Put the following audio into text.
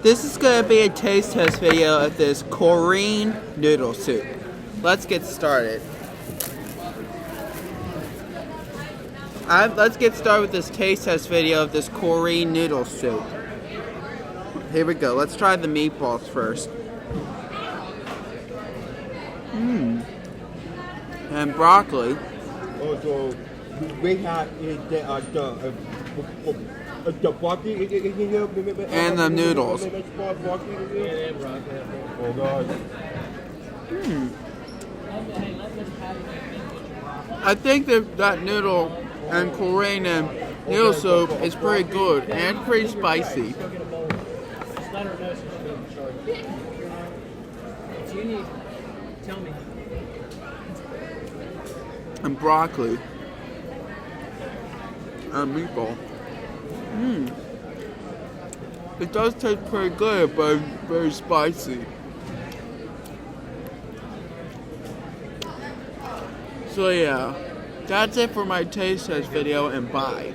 This is going to be a taste test video of this Korean noodle soup. Let's get started. Let's get started with this taste test video of this Korean noodle soup. Here we go. Let's try the meatballs first. And broccoli. Also, we have the broccoli And the noodles. Oh God. I think that noodle and Korean noodle soup is pretty good and pretty spicy. If you need, tell me. And broccoli. And meatball. It does taste pretty good, but very spicy. So yeah, that's it for my taste test video, and bye.